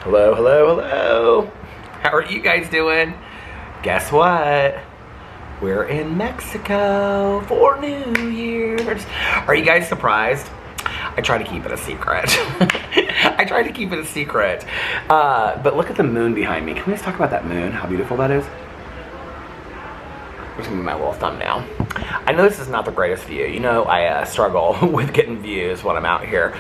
Hello, hello, hello. How are you guys doing? Guess what? We're in Mexico for New Year's. Are you guys surprised? I try to keep it a secret. I try to keep it a secret. But look at the moon behind me. Can we just talk about that moon? How beautiful that is? There's gonna be my little thumbnail. I know this is not the greatest view. You know, I struggle with getting views when I'm out here.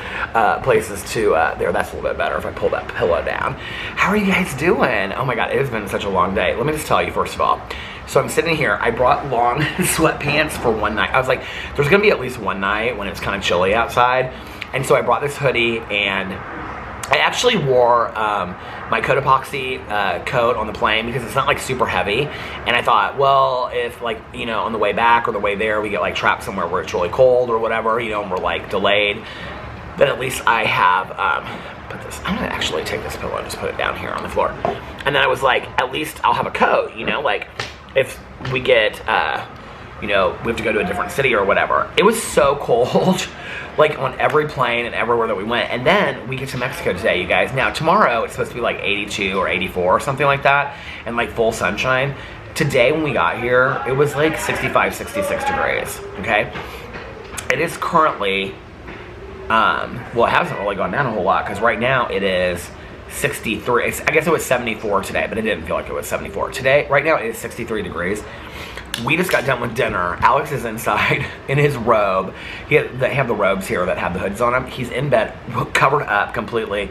Places to, there, that's a little bit better if I pull that pillow down. How are you guys doing? Oh my God, it has been such a long day. Let me just tell you, first of all. So I'm sitting here, I brought long sweatpants for one night. I was like, there's gonna be at least one night when it's kind of chilly outside. And so I brought this hoodie, and I actually wore my coat epoxy coat on the plane because it's not like super heavy. And I thought, well, if like, you know, on the way back or the way there we get like trapped somewhere where it's really cold or whatever, you know, and we're like delayed, then at least I have, I'm gonna actually take this pillow and just put it down here on the floor. And then I was like, at least I'll have a coat, you know, like if we get, you know, we have to go to a different city or whatever. It was so cold. Like on every plane and everywhere that we went. And then we get to Mexico today, you guys. Now tomorrow it's supposed to be like 82 or 84 or something like that, and like full sunshine. Today when we got here, it was like 65, 66 degrees, okay? It is currently, well, it hasn't really gone down a whole lot because right now it is 63. I guess it was 74 today, but it didn't feel like it was 74. Today, right now it is 63 degrees. We just got done with dinner. Alex is inside in his robe. They have the robes here that have the hoods on them. He's in bed, covered up completely,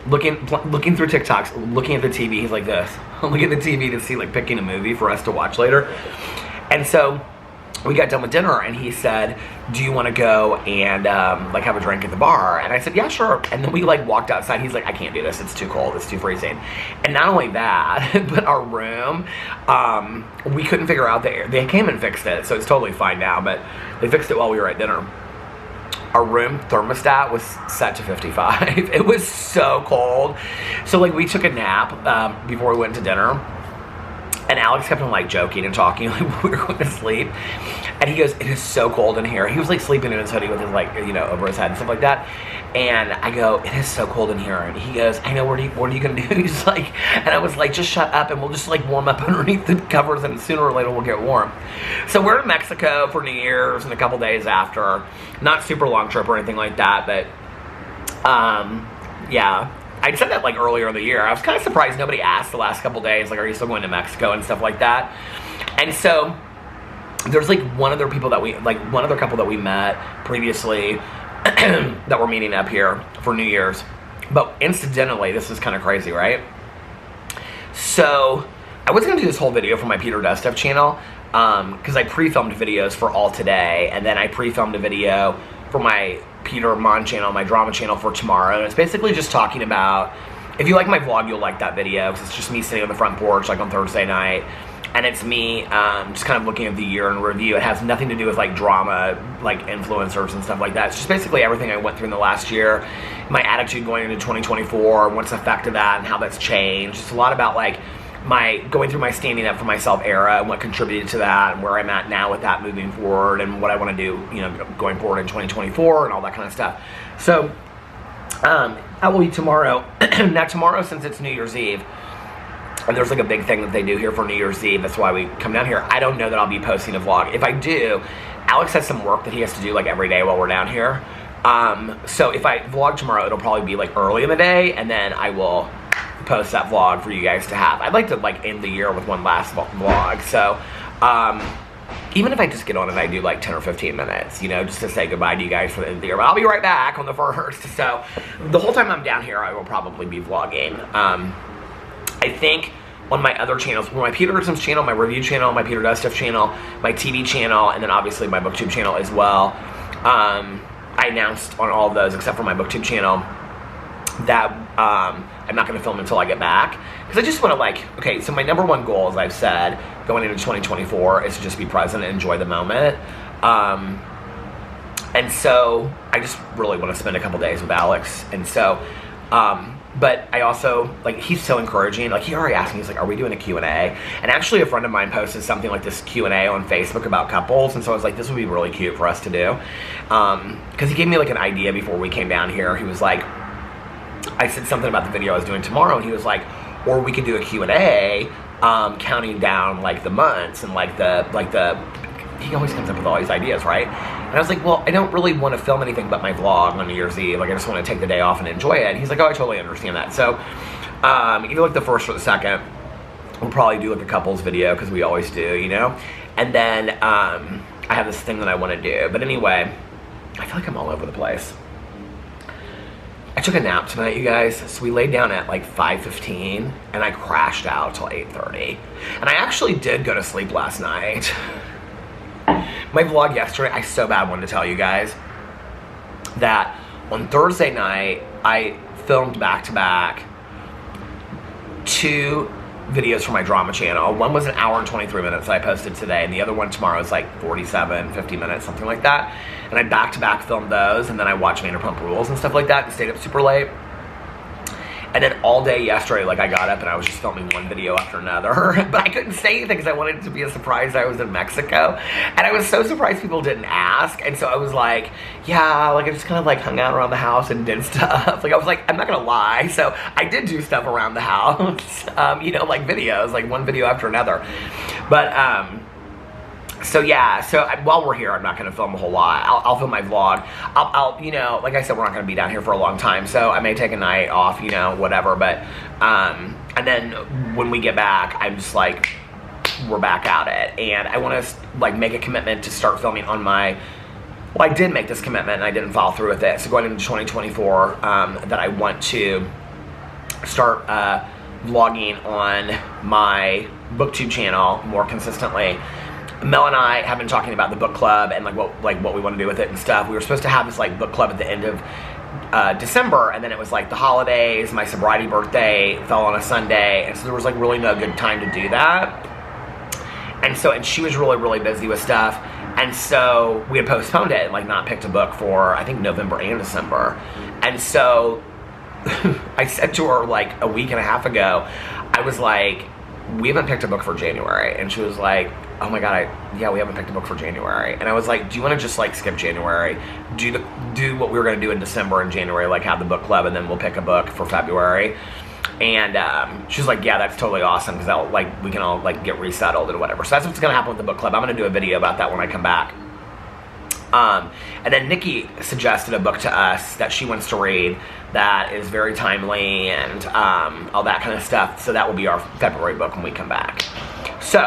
looking through TikToks, looking at the TV. He's like this, looking at the TV to see, like, picking a movie for us to watch later. And so we got done with dinner, and he said, do you want to go and like have a drink at the bar? And I said, yeah, sure. And then we like walked outside. He's like, I can't do this. It's too cold. It's too freezing. And not only that, but our room, we couldn't figure out the air. They came and fixed it, so it's totally fine now, but they fixed it while we were at dinner. Our room thermostat was set to 55. It was so cold. So like we took a nap before we went to dinner. And Alex kept on like joking and talking like we were going to sleep. And he goes, it is so cold in here. He was like sleeping in his hoodie with his like, you know, over his head and stuff like that. And I go, it is so cold in here. And he goes, I know, what are you going to do? He's like, and I was like, just shut up and we'll just like warm up underneath the covers and sooner or later we'll get warm. So we're in Mexico for New Year's and a couple days after. Not super long trip or anything like that, but yeah. I said that like earlier in the year. I was kind of surprised nobody asked the last couple days, like, are you still going to Mexico and stuff like that? And so there's like one other couple that we met previously that we're meeting up here for New Year's. But incidentally, this is kind of crazy, right? So I was going to do this whole video for my Peter Dustuff channel because I pre-filmed videos for all today, and then I pre-filmed a video for my Peter Monn channel, my drama channel for tomorrow. And it's basically just talking about, if you like my vlog, you'll like that video because it's just me sitting on the front porch like on Thursday night, and it's me just kind of looking at the year in review. It has nothing to do with like drama, like influencers and stuff like that. It's just basically everything I went through in the last year, my attitude going into 2024, what's affected that and how that's changed. It's a lot about like my going through my standing up for myself era and what contributed to that and where I'm at now with that moving forward and what I want to do, you know, going forward in 2024 and all that kind of stuff. So I will be tomorrow. Now tomorrow, since it's New Year's Eve, and there's like a big thing that they do here for New Year's Eve, that's why we come down here. I don't know that I'll be posting a vlog. If I do, Alex has some work that he has to do like every day while we're down here. So if I vlog tomorrow, it'll probably be like early in the day, and then I will post that vlog for you guys to have. I'd like to like end the year with one last vlog. So even if I just get on and I do like 10 or 15 minutes, you know, just to say goodbye to you guys for the end of the year. But I'll be right back on the 1st. So the whole time I'm down here, I will probably be vlogging. I think on my other channels, my Peter Dustuff channel, my review channel, my Peter Dustuff channel, my TV channel, and then obviously my BookTube channel as well. I announced on all of those, except for my BookTube channel, that I'm not going to film until I get back. Because I just want to like, okay, so my number one goal, as I've said, going into 2024 is to just be present and enjoy the moment. And so I just really want to spend a couple days with Alex. And so, but I also, like, he's so encouraging. Like, he already asked me, he's like, are we doing a Q&A? And actually a friend of mine posted something like this Q&A on Facebook about couples. And so I was like, this would be really cute for us to do. Because he gave me like an idea before we came down here. He was like, I said something about the video I was doing tomorrow, and he was like, or we could do a Q&A, counting down like the months and like the, he always comes up with all these ideas, right? And I was like, well, I don't really want to film anything but my vlog on New Year's Eve. Like, I just want to take the day off and enjoy it. And he's like, oh, I totally understand that. So, either like the first or the second, we'll probably do like a couples video, because we always do, you know? And then, I have this thing that I want to do. But anyway, I feel like I'm all over the place. I took a nap tonight, you guys. So we laid down at like 5:15, and I crashed out till 8:30. And I actually did go to sleep last night. My vlog yesterday, I so bad wanted to tell you guys that on Thursday night, I filmed back-to-back 2 videos for my drama channel. One was an hour and 23 minutes that I posted today, and the other one tomorrow is like 47, 50 minutes, something like that. And I back-to-back filmed those, and then I watched Vanderpump Rules and stuff like that, and stayed up super late. And then all day yesterday, like, I got up and I was just filming one video after another. But I couldn't say anything because I wanted it to be a surprise I was in Mexico. And I was so surprised people didn't ask. And so I was like, yeah, like, I just kind of like hung out around the house and did stuff. Like, I was like, I'm not gonna lie. So I did do stuff around the house, you know, like videos, like one video after another. But, so yeah, so while we're here, I'm not going to film a whole lot. I'll film my vlog. I'll, you know, like I said, we're not going to be down here for a long time, so I may take a night off, you know, whatever. But, and then when we get back, I'm just like, we're back at it. And I want to, like, make a commitment to start filming on my, well, I did make this commitment and I didn't follow through with it. So going into 2024, that I want to start vlogging on my BookTube channel more consistently. Mel and I have been talking about the book club and like what we want to do with it and stuff. We were supposed to have this like book club at the end of December, and then it was like the holidays, my sobriety birthday fell on a Sunday, and so there was like really no good time to do that. And so, and she was really busy with stuff, and so we had postponed it and like not picked a book for I think November and December. And so I said to her like a week and a half ago, I was like, we haven't picked a book for January. And she was like, oh my god, yeah, we haven't picked a book for January. And I was like, do you want to just like skip January, do what we were going to do in December and January, like have the book club, and then we'll pick a book for February. And she was like, yeah, that's totally awesome, because like we can all like get resettled and whatever. So that's what's going to happen with the book club. I'm going to do a video about that when I come back. And then Nikki suggested a book to us that she wants to read that is very timely and all that kind of stuff. So that will be our February book when we come back. So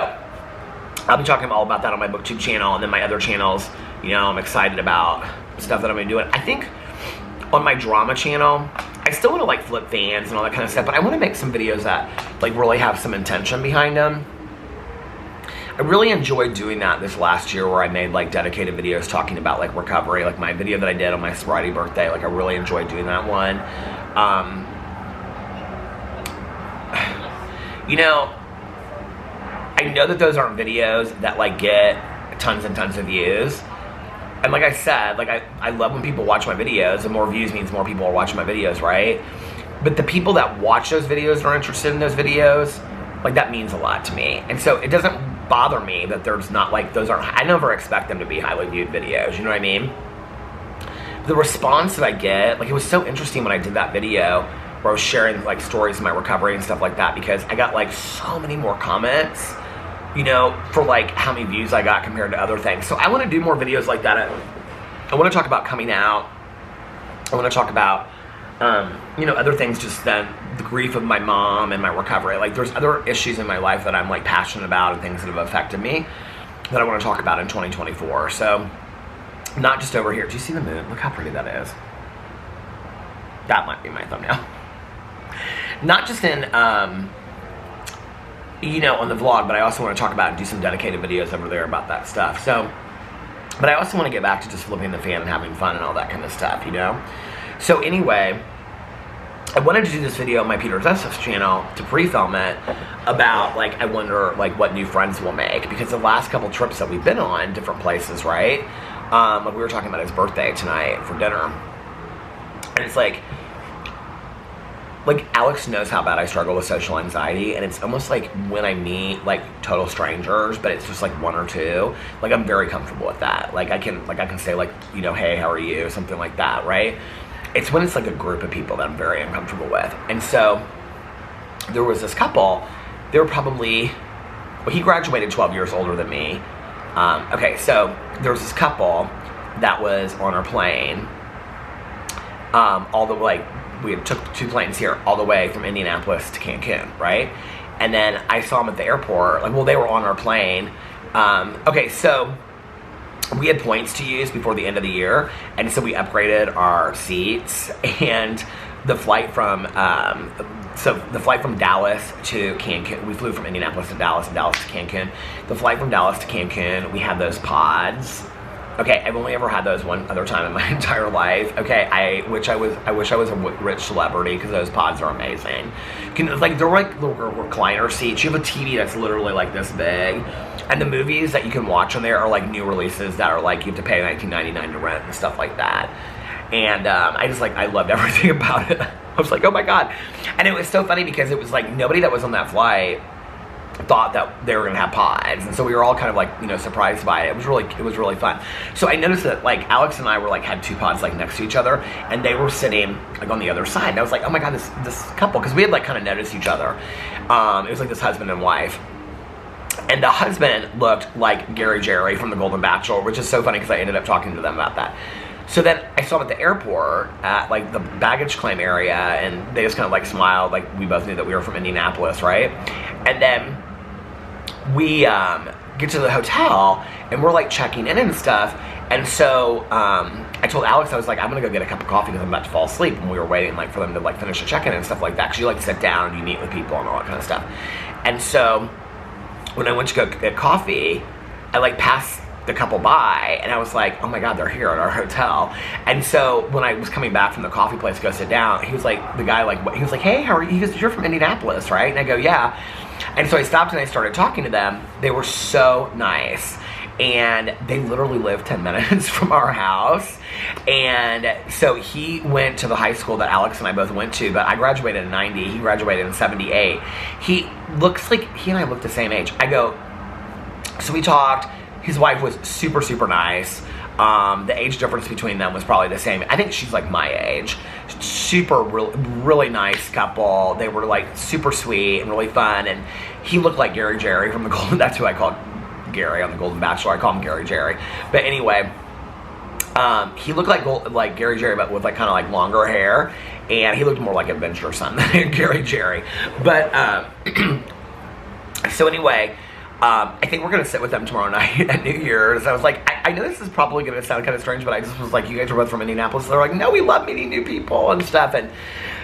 I'll be talking all about that on my BookTube channel, and then my other channels, you know, I'm excited about stuff that I'm going to be doing. I think on my drama channel, I still want to like flip fans and all that kind of stuff, but I want to make some videos that like really have some intention behind them. I really enjoyed doing that this last year, where I made like dedicated videos talking about like recovery, like my video that I did on my sobriety birthday. Like I really enjoyed doing that one. You know, I know that those aren't videos that like get tons and tons of views. And like I said, like I love when people watch my videos, and more views means more people are watching my videos, right? But the people that watch those videos and are interested in those videos, like that means a lot to me. And so it doesn't bother me that there's not like, those aren't, I never expect them to be highly viewed videos, you know what I mean? The response that I get, like it was so interesting when I did that video where I was sharing like stories of my recovery and stuff like that, because I got like so many more comments, you know, for like how many views I got compared to other things. So I want to do more videos like that. I want to talk about coming out. I want to talk about, you know, other things, just then the grief of my mom and my recovery. Like there's other issues in my life that I'm like passionate about, and things that have affected me that I want to talk about in 2024. So not just over here. Do you see the moon? Look how pretty that is. That might be my thumbnail. Not just in, you know, on the vlog, but I also want to talk about and do some dedicated videos over there about that stuff. So, but I also want to get back to just flipping the fan and having fun and all that kind of stuff, you know? So anyway, I wanted to do this video on my Peter Joseph's channel to pre-film it about, like, I wonder, like, what new friends we'll make. Because the last couple trips that we've been on, different places, right? Like, we were talking about his birthday tonight for dinner. And it's like Alex knows how bad I struggle with social anxiety, and it's almost like when I meet like total strangers, but it's just like one or two, like I'm very comfortable with that. Like I can say like, you know, hey, how are you? Something like that, right? it's when it's like a group of people that I'm very uncomfortable with. And so there was this couple. They were probably, well, he graduated 12 years older than me. Okay, so there was this couple that was on our plane, all the way, we had took 2 planes here, all the way from Indianapolis to Cancun, right? And then I saw them at the airport, like, well, they were on our plane. Okay, so we had points to use before the end of the year, and so we upgraded our seats, and the flight from, the flight from Dallas to Cancun, we flew from Indianapolis to Dallas and Dallas to Cancun. The flight from Dallas to Cancun, we had those pods. Okay, I've only ever had those one other time in my entire life. Okay, I wish I was a rich celebrity, because those pods are amazing. Like, they're like little recliner seats. You have a TV that's literally like this big, and the movies that you can watch on there are like new releases that are like you have to pay $19.99 to rent and stuff like that. And I loved everything about it. I was like, oh my god. And it was so funny because it was like nobody that was on that flight thought that they were gonna have pods, and so we were all kind of like, you know, surprised by it. It was really fun. So I noticed that like Alex and I were like had 2 pods like next to each other, and they were sitting like on the other side. And I was like, oh my god, this couple, because we had like kind of noticed each other. It was like this husband and wife. And the husband looked like Gary Jerry from The Golden Bachelor, which is so funny because I ended up talking to them about that. So then I saw them at the airport at like the baggage claim area, and they just kind of like smiled, like we both knew that we were from Indianapolis, right? And then we get to the hotel, and we're like checking in and stuff. And so I told Alex, I was like, I'm gonna go get a cup of coffee because I'm about to fall asleep. And we were waiting like for them to like finish the check-in and stuff like that, because you like sit down and you meet with people and all that kind of stuff. And so when I went to go get coffee, I like passed the couple by, and I was like, oh my god, they're here at our hotel. And so when I was coming back from the coffee place to go sit down, he was like, the guy like, he was like, hey, how are you? He goes, you're from Indianapolis, right? And I go, yeah. And so I stopped and I started talking to them. They were so nice, and they literally live 10 minutes from our house. And so he went to the high school that Alex and I both went to, but I graduated in 90, he graduated in 78. He looks like, he and I look the same age. I go, so we talked. His wife was super, super nice. The age difference between them was probably the same. I think she's like my age. Super, really nice couple. They were like super sweet and really fun. And he looked like Gary Jerry from the Golden, that's who I called Gary on The Golden Bachelor. I call him Gary Jerry. But anyway, he looked like Gary Jerry, but with like kind of like longer hair. And he looked more like Adventure Son than Gary Jerry. But, so anyway, I think we're going to sit with them tomorrow night at New Year's. I was like, I know this is probably going to sound kind of strange, but I just was like, you guys are both from Indianapolis. They're like, no, we love meeting new people and stuff. And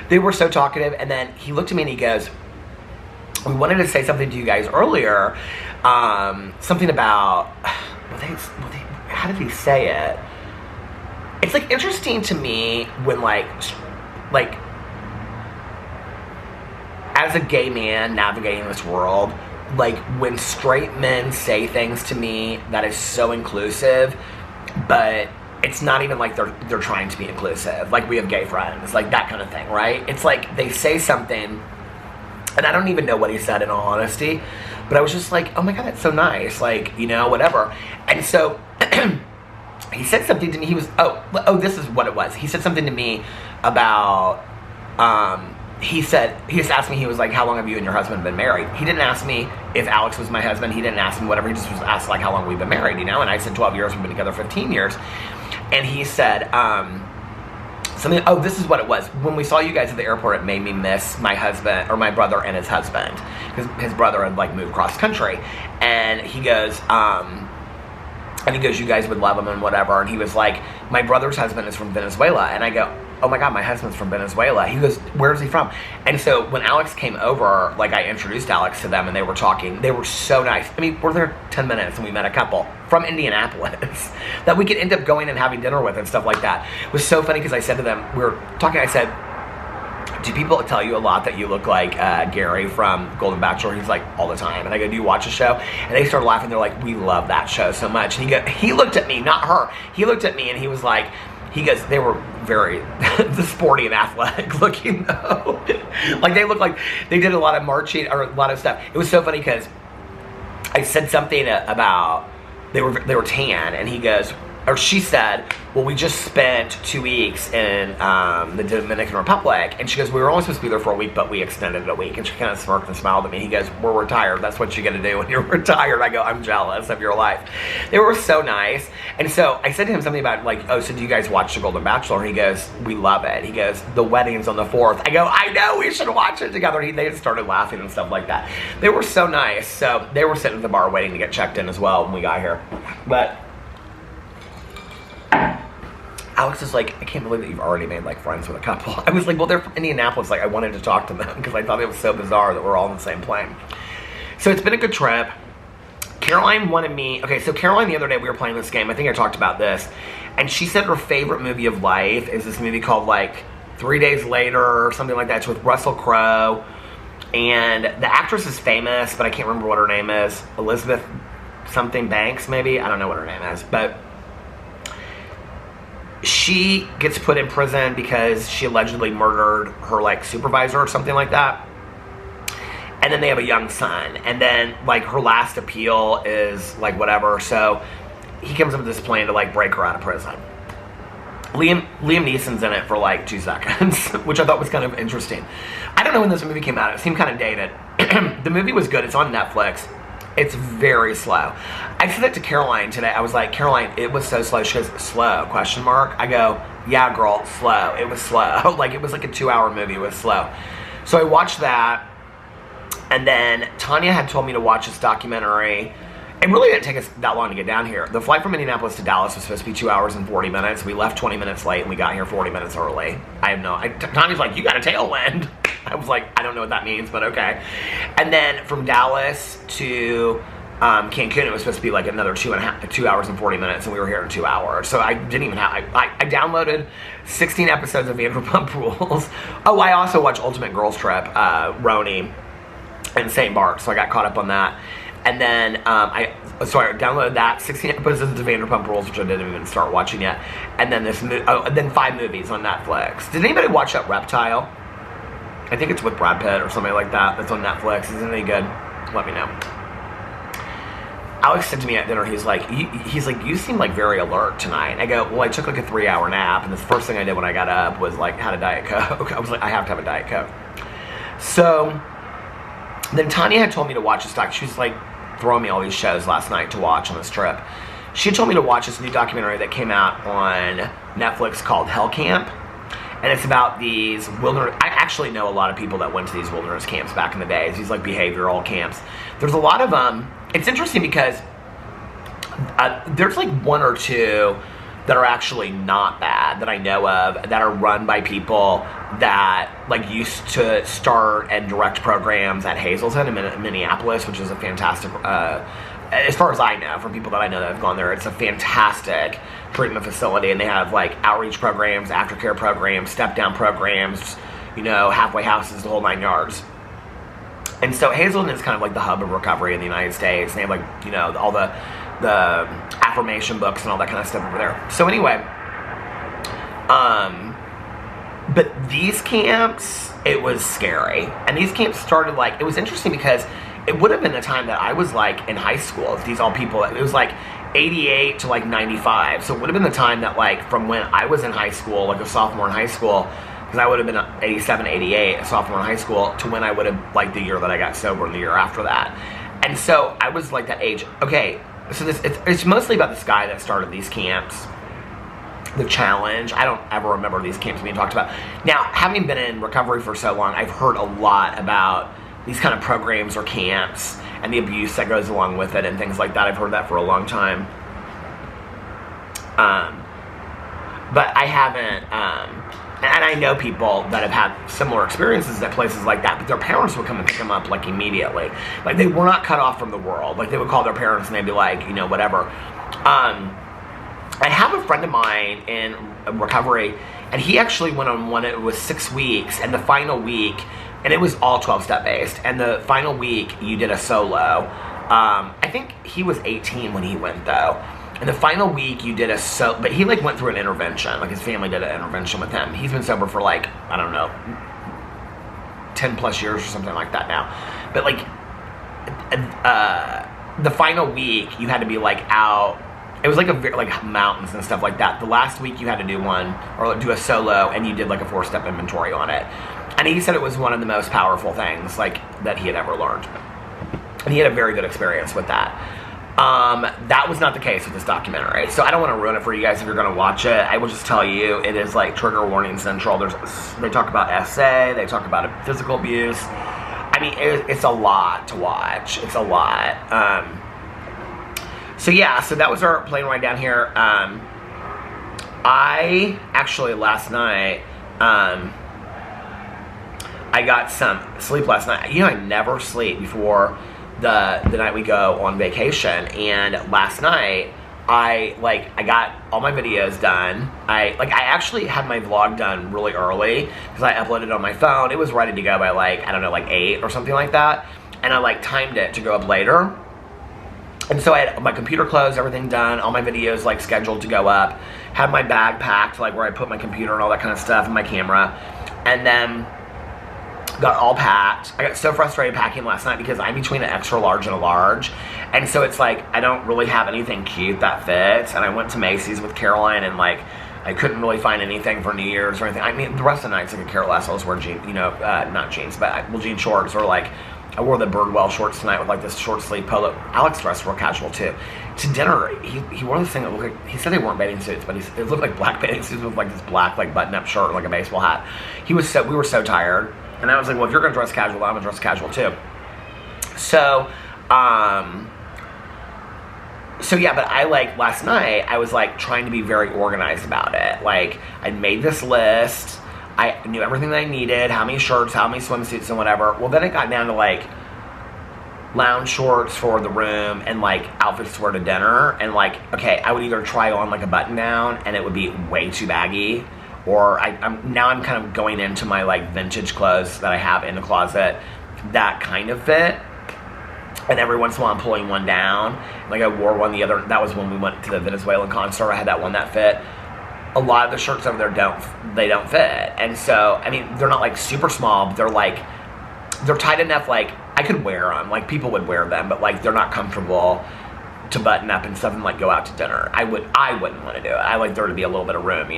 they were so talkative. And then he looked at me and he goes, we wanted to say something to you guys earlier. Something about, how did he say it? It's like interesting to me when like as a gay man navigating this world, like when straight men say things to me that is so inclusive, but it's not even like they're trying to be inclusive. Like we have gay friends, like that kind of thing, right? It's like they say something, and I don't even know what he said in all honesty, but I was just like, oh my god, that's so nice, like, you know, whatever. And so he said something to me. He was, oh, this is what it was. He said something to me about, he just asked me, he was like, how long have you and your husband been married? He didn't ask me if Alex was my husband. He didn't ask me whatever. He just was asked like how long we've been married, you know? And I said 12 years. We've been together 15 years. And he said, something, oh, this is what it was. When we saw you guys at the airport, it made me miss my husband, or my brother and his husband. Because his brother had like moved cross country. And he goes, you guys would love him and whatever. And he was like, my brother's husband is from Venezuela. And I go, oh my god, my husband's from Venezuela. He goes, where's he from? And so when Alex came over, like I introduced Alex to them and they were talking. They were so nice. I mean, we're there 10 minutes and we met a couple from Indianapolis that we could end up going and having dinner with and stuff like that. It was so funny because I said to them, we were talking, I said, do people tell you a lot that you look like Gary from Golden Bachelor? He's like, all the time. And I go, do you watch the show? And they started laughing. They're like, we love that show so much. And he looked at me, not her. He looked at me and he was like, he goes, they were very sporty and athletic looking though. Like they looked like they did a lot of marching or a lot of stuff. It was so funny because I said something about they were tan, and he goes, or she said, well, we just spent 2 weeks in the Dominican Republic. And she goes, we were only supposed to be there for a week, but we extended it a week. And she kind of smirked and smiled at me. He goes, we're retired. That's what you got to do when you're retired. I go, I'm jealous of your life. They were so nice. And so I said to him something about like, oh, so do you guys watch The Golden Bachelor? And he goes, we love it. He goes, the wedding's on the 4th. I go, I know, we should watch it together. They just started laughing and stuff like that. They were so nice. So they were sitting at the bar waiting to get checked in as well when we got here. But Alex is like, I can't believe that you've already made like friends with a couple. I was like, well, they're from Indianapolis. Like, I wanted to talk to them because I thought it was so bizarre that we're all on the same plane. So it's been a good trip. Caroline wanted me, okay, so Caroline the other day we were playing this game. I think I talked about this. And she said her favorite movie of life is this movie called like 3 Days Later or something like that. It's with Russell Crowe. And the actress is famous, but I can't remember what her name is. Elizabeth something Banks, maybe? I don't know what her name is. But she gets put in prison because she allegedly murdered her like supervisor or something like that. And then they have a young son. And then like her last appeal is like whatever. So he comes up with this plan to like break her out of prison. Liam Neeson's in it for like 2 seconds, which I thought was kind of interesting. I don't know when this movie came out. It seemed kind of dated. The movie was good. It's on Netflix. It's very slow. I said that to Caroline today. I was like, Caroline, it was so slow. She goes, slow, question mark. I go, yeah, girl, slow. It was slow. Like, it was like a 2-hour movie. It was slow. So I watched that. And then Tanya had told me to watch this documentary. It really didn't take us that long to get down here. The flight from Indianapolis to Dallas was supposed to be 2 hours and 40 minutes. We left 20 minutes late and we got here 40 minutes early. Tanya's like, you got a tailwind. I was like, I don't know what that means, but okay. And then from Dallas to Cancun, it was supposed to be like another 2 hours and 40 minutes, and we were here in 2 hours. So I didn't even have, I downloaded 16 episodes of Vanderpump Rules. Oh, I also watched Ultimate Girls Trip, Roni and St. Bart, so I got caught up on that. And then I downloaded that, 16 episodes of Vanderpump Rules, which I didn't even start watching yet. And then then 5 movies on Netflix. Did anybody watch that Reptile? I think it's with Brad Pitt or somebody like that. That's on Netflix. Isn't it any good? Let me know. Alex said to me at dinner, he's like, you seem like very alert tonight. I go, well, I took like a 3-hour nap, and the first thing I did when I got up was like had a Diet Coke. I was like, I have to have a Diet Coke. So then Tanya had told me to watch this doc. She was like throwing me all these shows last night to watch on this trip. She had told me to watch this new documentary that came out on Netflix called Hell Camp. And it's about these wilderness, I actually know a lot of people that went to these wilderness camps back in the day, these like behavioral camps. There's a lot of, it's interesting because there's like 1 or 2 that are actually not bad that I know of, that are run by people that like used to start and direct programs at Hazelton in Minneapolis, which is a fantastic, as far as I know, from people that I know that have gone there, it's a fantastic treatment facility, and they have like outreach programs, aftercare programs, step down programs, you know, halfway houses, the whole 9 yards. And so Hazelton is kind of like the hub of recovery in the United States. They have like, you know, all the affirmation books and all that kind of stuff over there. So anyway, but these camps, it was scary. And these camps started like, it was interesting because it would have been the time that I was like in high school. These all people, it was like 88 to like 95. So it would have been the time that like from when I was in high school, like a sophomore in high school, because I would have been 87, 88, a sophomore in high school, to when I would have, like the year that I got sober and the year after that. And so I was like that age. Okay, so it's mostly about this guy that started these camps. The Challenge. I don't ever remember these camps being talked about. Now, having been in recovery for so long, I've heard a lot about these kind of programs or camps and the abuse that goes along with it and things like that. I've heard that for a long time. But I haven't, and I know people that have had similar experiences at places like that, but their parents would come and pick them up like immediately. Like they were not cut off from the world. Like they would call their parents and they'd be like, you know, whatever. I have a friend of mine in recovery, and he actually went on one. It was 6 weeks, and the final week, and it was all 12-step based, and the final week you did a solo. I think he was 18 when he went though. And the final week you did but he like went through an intervention. Like his family did an intervention with him. He's been sober for like, I don't know, 10 plus years or something like that now. But like, the final week you had to be like out it was like like mountains and stuff like that. The last week you had to do one, or do a solo, and you did like a 4-step inventory on it. And he said it was one of the most powerful things like that he had ever learned. And he had a very good experience with that. That was not the case with this documentary. So I don't want to ruin it for you guys if you're going to watch it. I will just tell you, it is like trigger warning central. They talk about SA, they talk about physical abuse. I mean, it's a lot to watch. It's a lot. So yeah, so that was our plane ride down here. I actually last night, I got some sleep last night. You know, I never sleep before the night we go on vacation, and last night I got all my videos done. I actually had my vlog done really early because I uploaded it on my phone. It was ready to go by I don't know, 8 or something like that, and I timed it to go up later. And so I had my computer closed, everything done, all my videos scheduled to go up, had my bag packed where I put my computer and all that kind of stuff and my camera, and then got all packed. I got so frustrated packing last night because I'm between an extra large and a large, and so it's I don't really have anything cute that fits. And I went to Macy's with Caroline, and I couldn't really find anything for New Year's or anything. I mean, the rest of the nights I could care less. I'll just wear jeans, not jeans, but jean shorts, or I wore the Birdwell shorts tonight with this short sleeve polo. Alex dressed real casual too. To dinner, he wore this thing that looked like, he said they weren't bathing suits, but it looked like black bathing suits with this black button-up shirt and a baseball hat. We were so tired. And I was like, well, if you're going to dress casual, I'm going to dress casual too. So yeah, but I last night, I was trying to be very organized about it. I made this list. I knew everything that I needed, how many shirts, how many swimsuits and whatever. Well, then it got down to lounge shorts for the room and outfits to wear to dinner. And okay, I would either try on a button down and it would be way too baggy, or I'm kind of going into my vintage clothes that I have in the closet that kind of fit, and every once in a while I'm pulling one down. I wore one the other, that was when we went to the Venezuelan concert. I had that one that fit. A lot of the shirts over there don't fit, and so I mean they're not super small, but they're tight enough I could wear them, people would wear them, but they're not comfortable to button up and stuff and go out to dinner. I wouldn't want to do it. I like there to be a little bit of room,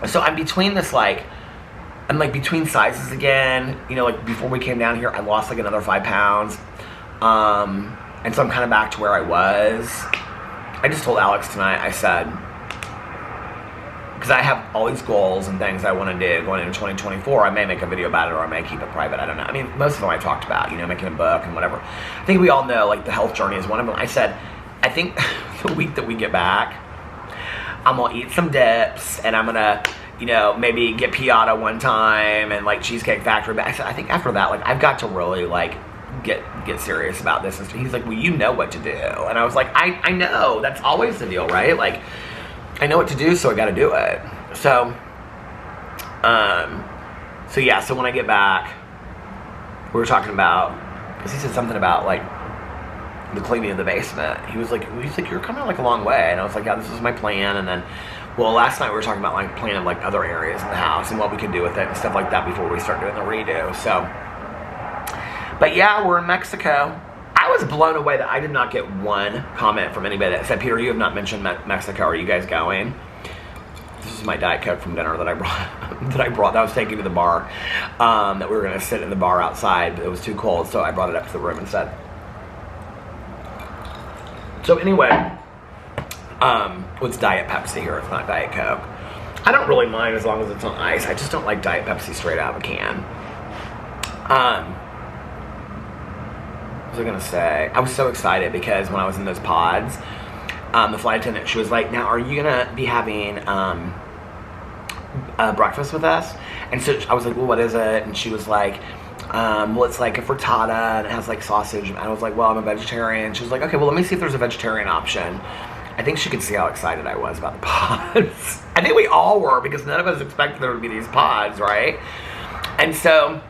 So I'm between this I'm between sizes again. Before we came down here, I lost another 5 pounds. And so I'm kind of back to where I was. I just told Alex tonight, I said, because I have all these goals and things I want to do going into 2024. I may make a video about it, or I may keep it private. I don't know. I mean, most of them I talked about, making a book and whatever. I think we all know, the health journey is one of them. I said, I think the week that we get back, I'm going to eat some dips, and I'm going to, maybe get Piata one time and Cheesecake Factory. But I said, I think after that, I've got to really get serious about this. And he's like, well, you know what to do. And I was like, I know. That's always the deal, right? I know what to do, so I got to do it. So yeah, so when I get back, we were talking about, because he said something about the cleaning of the basement. He was like, you're coming a long way. And I was like, yeah, this is my plan. And then, well, last night we were talking about planning other areas in the house and what we could do with it and stuff like that before we start doing the redo. So, but yeah, we're in Mexico. I was blown away that I did not get one comment from anybody that said, Peter, you have not mentioned Mexico. Are you guys going? This is my Diet Coke from dinner that I brought, that I was taking to the bar, that we were going to sit in the bar outside, but it was too cold, so I brought it up to the room instead. So anyway, it's Diet Pepsi here. It's not Diet Coke. I don't really mind as long as it's on ice. I just don't like Diet Pepsi straight out of a can. What was I going to say? I was so excited because when I was in those pods, the flight attendant, she was like, now are you going to be having breakfast with us? And so I was like, well, what is it? And she was like, well, it's a frittata and it has sausage. And I was like, well, I'm a vegetarian. She was like, okay, well, let me see if there's a vegetarian option. I think she could see how excited I was about the pods. I think we all were, because none of us expected there would be these pods, right? And so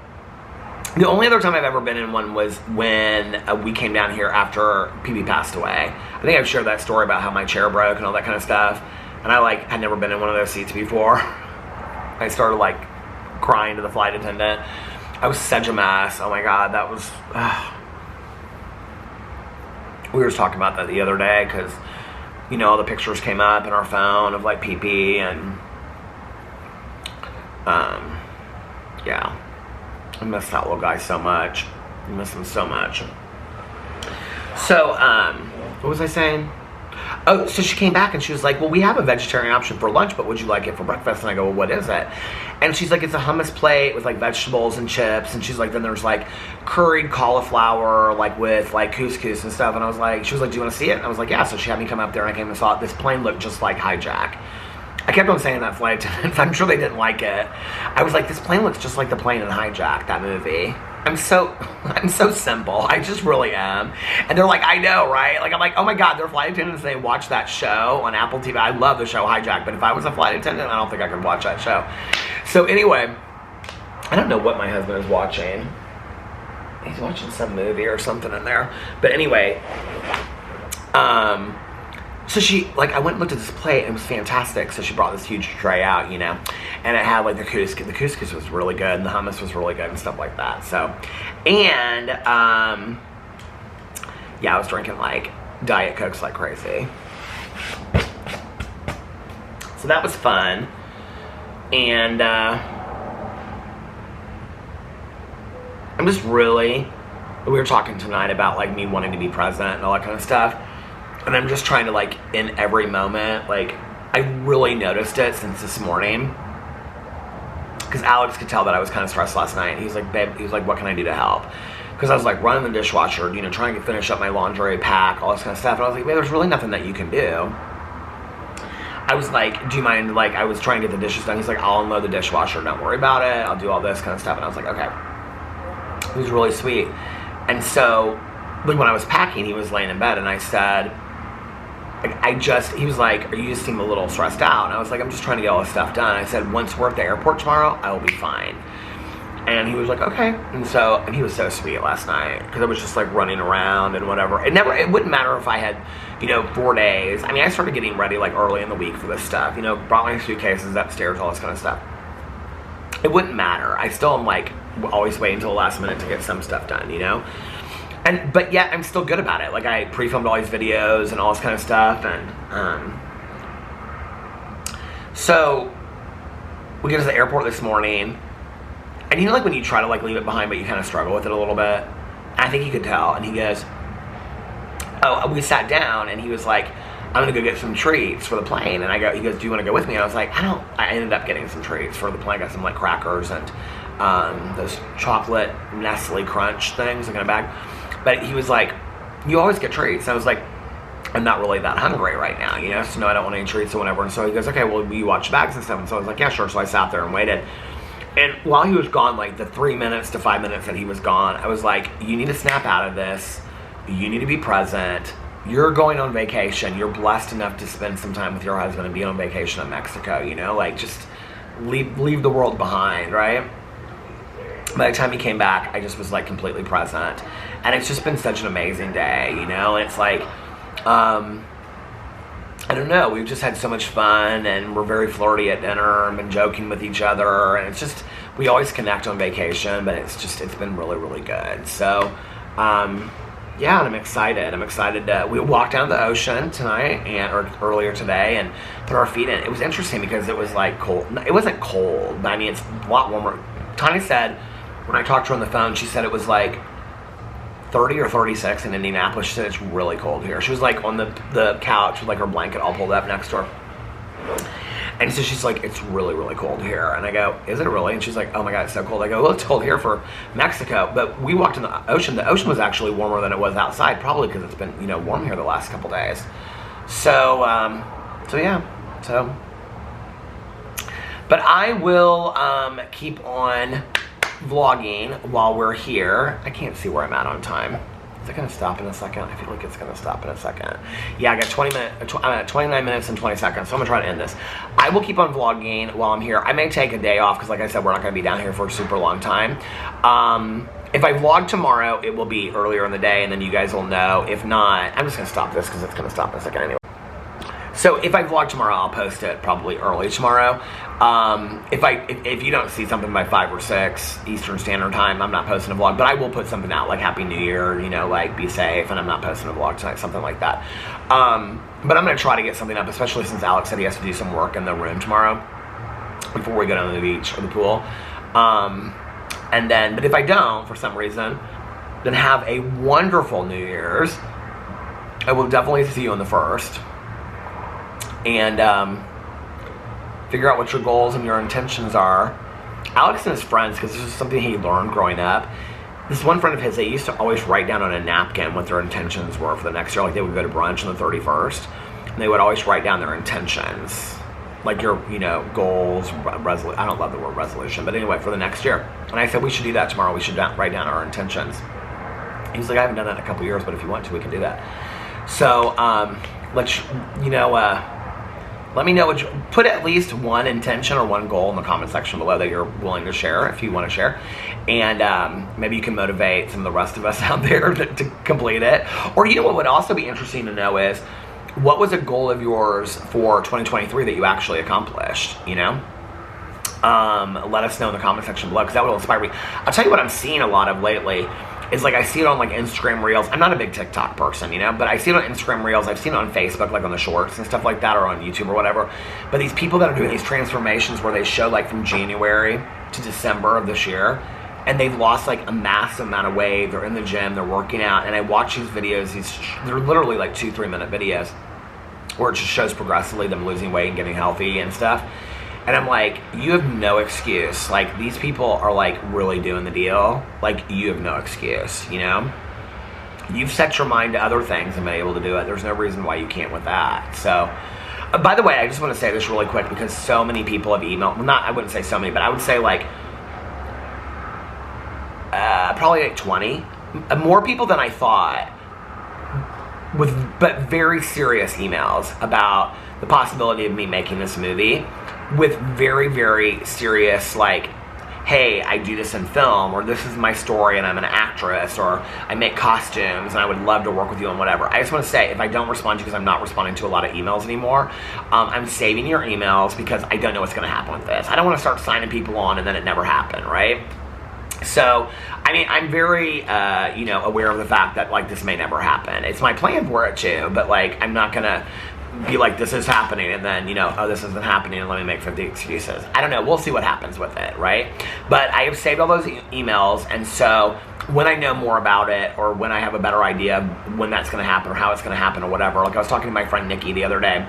the only other time I've ever been in one was when we came down here after PB passed away. I think I've shared that story about how my chair broke and all that kind of stuff. And I had never been in one of those seats before. I started crying to the flight attendant. I was such a mess. Oh my God, that was... We were talking about that the other day, because you know, all the pictures came up in our phone of like pee-pee, and yeah, I miss that little guy so much. I miss him so much. So, what was I saying? Oh, so she came back and she was like, well, we have a vegetarian option for lunch, but would you like it for breakfast? And I go, well, what is it? And she's like, it's a hummus plate with like vegetables and chips. And she's like, then there's like curried cauliflower, like with like couscous and stuff. And I was like, she was like, do you want to see it? And I was like, yeah. So she had me come up there, and I came and saw it. This plane looked just like Hijack. I kept on saying that, flight attendants. I'm sure they didn't like it. I was like, this plane looks just like the plane in Hijack, that movie. I'm so simple. I just really am. And they're like, I know, right? Like, I'm like, oh my God, they're flight attendants. They watch that show on Apple TV. I love the show Hijack, but if I was a flight attendant, I don't think I could watch that show. So anyway, I don't know what my husband is watching. He's watching some movie or something in there. But anyway, so she, like, I went and looked at this plate, and it was fantastic. So she brought this huge tray out, you know, and it had, like, the couscous. The couscous was really good, and the hummus was really good and stuff like that. So, and, yeah, I was drinking, like, Diet Cokes like crazy. So that was fun. And, I'm just really, we were talking tonight about, like, me wanting to be present and all that kind of stuff. And I'm just trying to, like, in every moment, like, I really noticed it since this morning. Because Alex could tell that I was kind of stressed last night. He's like, babe, he was like, what can I do to help? Because I was, like, running the dishwasher, you know, trying to finish up my laundry, pack, all this kind of stuff. And I was like, babe, there's really nothing that you can do. I was like, do you mind, like, I was trying to get the dishes done. He's like, I'll unload the dishwasher, don't worry about it. I'll do all this kind of stuff. And I was like, okay. He was really sweet. And so, like, when I was packing, he was laying in bed, and I said, like, he was like, you just seem a little stressed out. And I was like, I'm just trying to get all this stuff done. I said, once we're at the airport tomorrow, I will be fine. And he was like, okay. And he was so sweet last night, because I was just like running around and whatever. It wouldn't matter if I had, you know, 4 days. I mean, I started getting ready like early in the week for this stuff, you know, brought my suitcases upstairs, all this kind of stuff. It wouldn't matter. I still am like, always wait until the last minute to get some stuff done, you know? But yet, I'm still good about it. Like, I pre-filmed all these videos and all this kind of stuff, and, so, we get to the airport this morning, and you know, like, when you try to, like, leave it behind, but you kind of struggle with it a little bit? I think he could tell, and he goes, oh, we sat down, and he was like, I'm gonna go get some treats for the plane, and he goes, do you want to go with me? And I was like, I ended up getting some treats for the plane. I got some, like, crackers and, those chocolate Nestle Crunch things, like, in a bag. But he was like, you always get treats. And I was like, I'm not really that hungry right now, you know? So, no, I don't want any treats or whatever. And so he goes, okay, well, will you watch bags and stuff? And so I was like, yeah, sure. So I sat there and waited. And while he was gone, like, the 3 minutes to 5 minutes that he was gone, I was like, you need to snap out of this. You need to be present. You're going on vacation. You're blessed enough to spend some time with your husband and be on vacation in Mexico, you know? Like, just leave the world behind, right? By the time he came back, I just was, like, completely present. And it's just been such an amazing day, you know? And it's like, I don't know, we've just had so much fun, and we're very flirty at dinner, and been joking with each other, and it's just, we always connect on vacation, but it's been really, really good. So, yeah, and I'm excited. We walked down the ocean tonight, or earlier today, and put our feet in. It was interesting because it was, like, cold. It wasn't cold, but I mean, it's a lot warmer. Tanya said, when I talked to her on the phone, she said it was like 30 or 36 in Indianapolis. She said it's really cold here. She was like on the couch with like her blanket all pulled up next to her. And so she's like, it's really, really cold here. And I go, is it really? And she's like, oh my God, it's so cold. I go, well, it's cold here for Mexico. But we walked in the ocean. The ocean was actually warmer than it was outside, probably because it's been, you know, warm here the last couple days. So, yeah. But I will keep on vlogging while we're here. I can't see where I'm at on time. Is it going to stop in a second? I feel like it's going to stop in a second. Yeah, I got I'm at 29 minutes and 20 seconds, so I'm going to try to end this. I will keep on vlogging while I'm here. I may take a day off because, like I said, we're not going to be down here for a super long time. If I vlog tomorrow, it will be earlier in the day, and then you guys will know. If not, I'm just going to stop this because it's going to stop in a second anyway. So if I vlog tomorrow, I'll post it probably early tomorrow. If you don't see something by 5 or 6 Eastern Standard Time, I'm not posting a vlog, but I will put something out like Happy New Year, you know, like be safe, and I'm not posting a vlog tonight, something like that. But I'm going to try to get something up, especially since Alex said he has to do some work in the room tomorrow before we go down to the beach or the pool. But if I don't, for some reason, then have a wonderful New Year's. I will definitely see you on the 1st. And figure out what your goals and your intentions are. Alex and his friends, because this is something he learned growing up. This one friend of his, they used to always write down on a napkin what their intentions were for the next year. Like they would go to brunch on the 31st, and they would always write down their intentions. Like your, you know, goals, I don't love the word resolution, but anyway, for the next year. And I said, we should do that tomorrow. We should write down our intentions. He's like, I haven't done that in a couple years, but if you want to, we can do that. So, let me know put at least one intention or one goal in the comment section below that you're willing to share, if you want to share. And maybe you can motivate some of the rest of us out there to complete it. Or, you know what would also be interesting to know is, what was a goal of yours for 2023 that you actually accomplished, you know? Let us know in the comment section below, because that will inspire me. I'll tell you what I'm seeing a lot of lately is, like, I see it on, like, Instagram Reels. I'm not a big TikTok person, you know, but I see it on Instagram Reels. I've seen it on Facebook, like on the shorts and stuff like that, or on YouTube or whatever. But these people that are doing these transformations where they show, like, from January to December of this year, and they've lost, like, a massive amount of weight. They're in the gym, they're working out, and I watch these videos. They're literally, like, 2-3 minute videos where it just shows progressively them losing weight and getting healthy and stuff. And I'm like, you have no excuse. Like, these people are, like, really doing the deal. Like, you have no excuse, you know? You've set your mind to other things and been able to do it. There's no reason why you can't with that. So, by the way, I just want to say this really quick, because so many people have emailed. Well, I wouldn't say so many, but I would say, like, probably like 20. More people than I thought, but very serious emails about the possibility of me making this movie, with very, very serious, like, hey, I do this in film, or this is my story and I'm an actress, or I make costumes and I would love to work with you on whatever. I just want to say, if I don't respond to you, because I'm not responding to a lot of emails anymore, I'm saving your emails, because I don't know what's going to happen with this. I don't want to start signing people on and then it never happened, right? So, I mean, I'm very, aware of the fact that, like, this may never happen. It's my plan for it too, but, like, I'm not going to be like, this is happening, and then, you know, oh, this isn't happening, and let me make 50 excuses. I don't know. We'll see what happens with it, right? But I have saved all those emails, and so when I know more about it, or when I have a better idea of when that's going to happen, or how it's going to happen, or whatever, like I was talking to my friend Nikki the other day,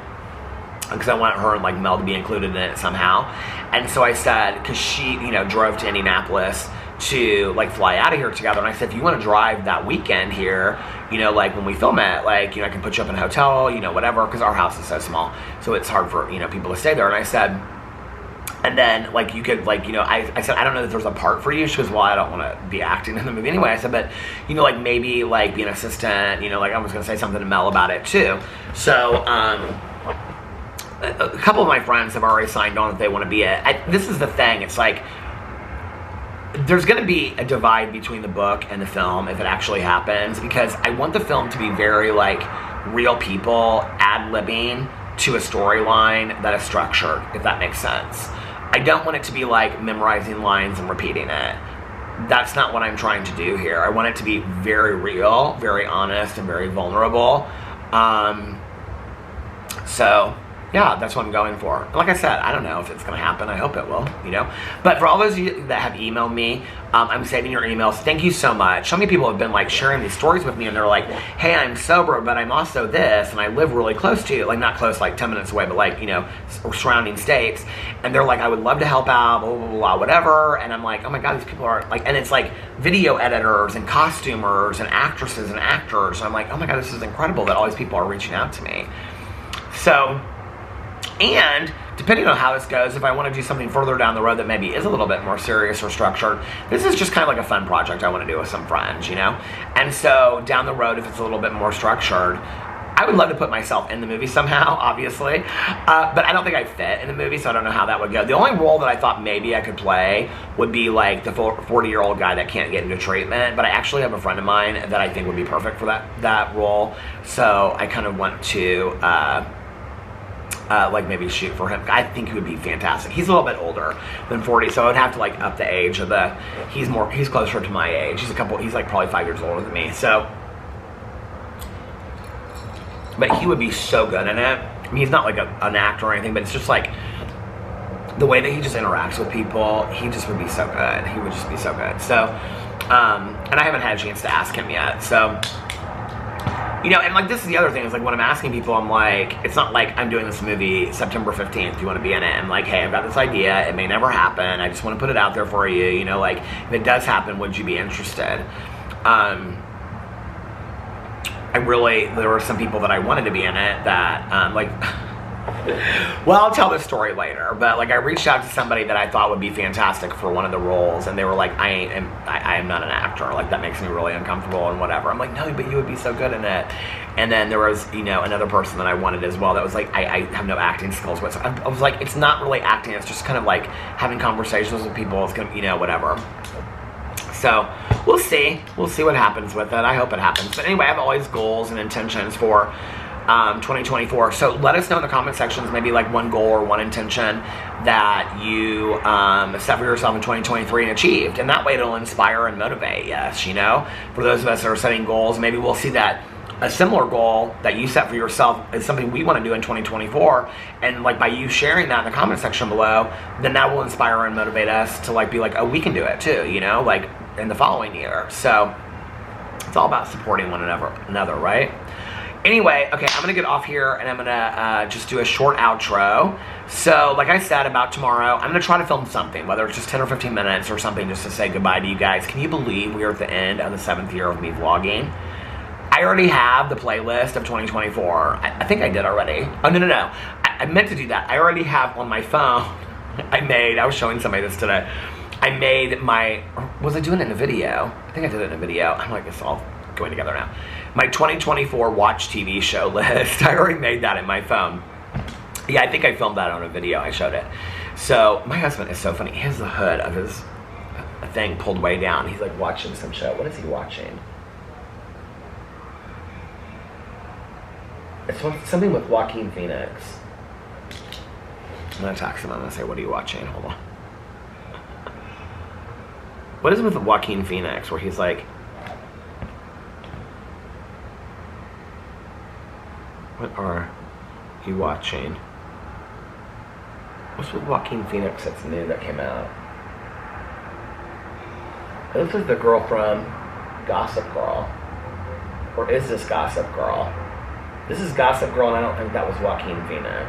because I want her and, like, Mel to be included in it somehow. And so I said, because she, you know, drove to Indianapolis to, like, fly out of here together, and I said, if you want to drive that weekend here, you know, like, when we film it, like, you know, I can put you up in a hotel, you know, whatever, because our house is so small, so it's hard for, you know, people to stay there. And I said, and then, like, you could, like, you know, I said, I don't know that there's a part for you. She goes, well, I don't want to be acting in the movie anyway. I said, but, you know, like, maybe, like, be an assistant, you know, like, I was going to say something to Mel about it too. So, a couple of my friends have already signed on that they want to be it. This is the thing, it's like, there's going to be a divide between the book and the film if it actually happens, because I want the film to be very, like, real people ad-libbing to a storyline that is structured, if that makes sense. I don't want it to be like memorizing lines and repeating it. That's not what I'm trying to do here. I want it to be very real, very honest, and very vulnerable. So yeah, that's what I'm going for. And like I said, I don't know if it's going to happen. I hope it will, you know. But for all those of you that have emailed me, I'm saving your emails. Thank you so much. So many people have been, like, sharing these stories with me, and they're like, hey, I'm sober, but I'm also this, and I live really close to you. Like, not close, like 10 minutes away, but, like, you know, surrounding states. And they're like, I would love to help out, blah, blah, blah, blah, whatever. And I'm like, oh my God, these people are, like, and it's like video editors and costumers and actresses and actors. And I'm like, oh my God, this is incredible that all these people are reaching out to me. So, and depending on how this goes, if I want to do something further down the road that maybe is a little bit more serious or structured, this is just kind of like a fun project I want to do with some friends, you know? And so down the road, if it's a little bit more structured, I would love to put myself in the movie somehow, obviously, but I don't think I fit in the movie, so I don't know how that would go. The only role that I thought maybe I could play would be, like, the 40-year-old guy that can't get into treatment, but I actually have a friend of mine that I think would be perfect for that role, so I kind of want to like maybe shoot for him. I think he would be fantastic. He's a little bit older than 40, so I would have to like up the age of the. He's closer to my age. He's like probably 5 years older than me. So, but he would be so good in it. I mean, he's not like an actor or anything, but it's just like the way that he just interacts with people. He just would be so good. He would just be so good. So, and I haven't had a chance to ask him yet. So. You know, and like this is the other thing, is like when I'm asking people, I'm like, it's not like I'm doing this movie September 15th, do you want to be in it? I'm like, hey, I've got this idea, it may never happen, I just want to put it out there for you, you know, like, if it does happen, would you be interested? There were some people that I wanted to be in it that, like, well, I'll tell this story later, but like I reached out to somebody that I thought would be fantastic for one of the roles, and they were like, I am not an actor, like that makes me really uncomfortable and whatever. I'm like, no, but you would be so good in it. And then there was, you know, another person that I wanted as well that was like, I have no acting skills whatsoever. I was like, it's not really acting, it's just kind of like having conversations with people, it's gonna, you know, whatever. So we'll see what happens with it. I hope it happens. But anyway, I have always goals and intentions for 2024. So let us know in the comment sections maybe like one goal or one intention that you set for yourself in 2023 and achieved. And that way it'll inspire and motivate us, you know. For those of us that are setting goals, maybe we'll see that a similar goal that you set for yourself is something we want to do in 2024. And like by you sharing that in the comment section below, then that will inspire and motivate us to like be like, oh, we can do it too, you know, like in the following year. So it's all about supporting one another, right? Anyway, okay, I'm going to get off here and I'm going to just do a short outro. So, like I said about tomorrow, I'm going to try to film something, whether it's just 10 or 15 minutes or something just to say goodbye to you guys. Can you believe we are at the end of the 7th year of me vlogging? I already have the playlist of 2024. I think I did already. Oh, no. I meant to do that. I already have on my phone. I was showing somebody this today. I made was I doing it in a video? I think I did it in a video. I'm like, it's all going together now. My 2024 watch TV show list. I already made that in my phone. Yeah, I think I filmed that on a video. I showed it. So my husband is so funny. He has the hood of his thing pulled way down. He's like watching some show. What is he watching? It's something with Joaquin Phoenix. I'm gonna text him. I'm gonna say, what are you watching? Hold on. What is it with Joaquin Phoenix where he's like, what are you watching? What's with Joaquin Phoenix that's new that came out? This is the girl from Gossip Girl. Or is this Gossip Girl? This is Gossip Girl, and I don't think that was Joaquin Phoenix.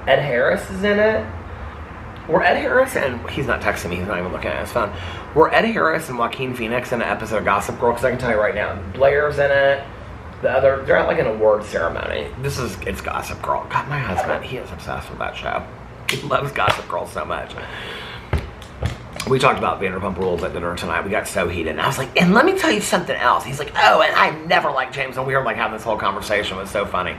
Ed Harris is in it. Were Ed Harris and he's not texting me, he's not even looking at his phone. Were Ed Harris and Joaquin Phoenix in an episode of Gossip Girl? Because I can tell you right now, Blair's in it. They're at like an award ceremony. It's Gossip Girl. God, my husband, he is obsessed with that show. He loves Gossip Girl so much. We talked about Vanderpump Rules at dinner tonight. We got so heated. And I was like, and let me tell you something else. He's like, oh, and I never liked James. And we were like having this whole conversation. It was so funny.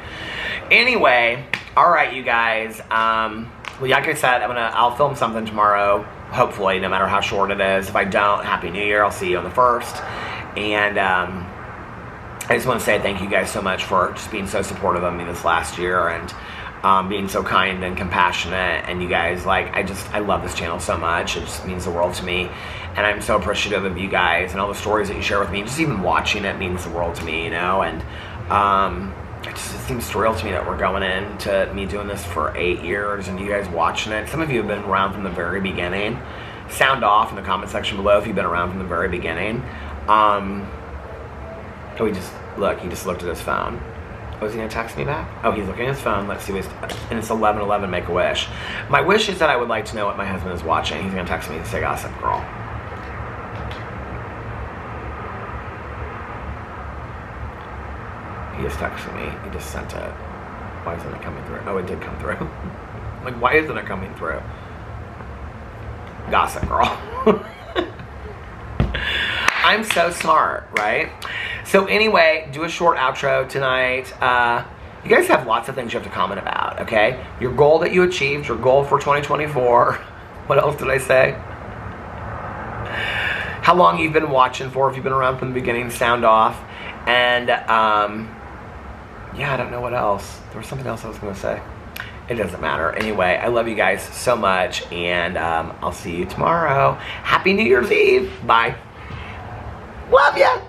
Anyway, all right, you guys. Well, like I said, I'll film something tomorrow, hopefully, no matter how short it is. If I don't, Happy New Year. I'll see you on the 1st. And I just want to say thank you guys so much for just being so supportive of me this last year and being so kind and compassionate. And you guys, like, I love this channel so much. It just means the world to me. And I'm so appreciative of you guys and all the stories that you share with me. Just even watching it means the world to me, you know. And it seems surreal to me that we're going into me doing this for 8 years and you guys watching it. Some of you have been around from the very beginning. Sound off in the comment section below if you've been around from the very beginning. He just looked at his phone. Oh, is he gonna text me back? Oh, he's looking at his phone. Let's see what and it's 11:11, make a wish. My wish is that I would like to know what my husband is watching. He's gonna text me to say Gossip Girl. He just texted me. He just sent it. Why isn't it coming through? Oh, it did come through. Like, why isn't it coming through? Gossip Girl. I'm so smart, right? So anyway, do a short outro tonight. You guys have lots of things you have to comment about, okay? Your goal that you achieved, your goal for 2024. What else did I say? how long you've been watching for, if you've been around from the beginning, sound off. And, yeah, I don't know what else. There was something else I was going to say. It doesn't matter. Anyway, I love you guys so much, and I'll see you tomorrow. Happy New Year's Eve. Bye. Love ya.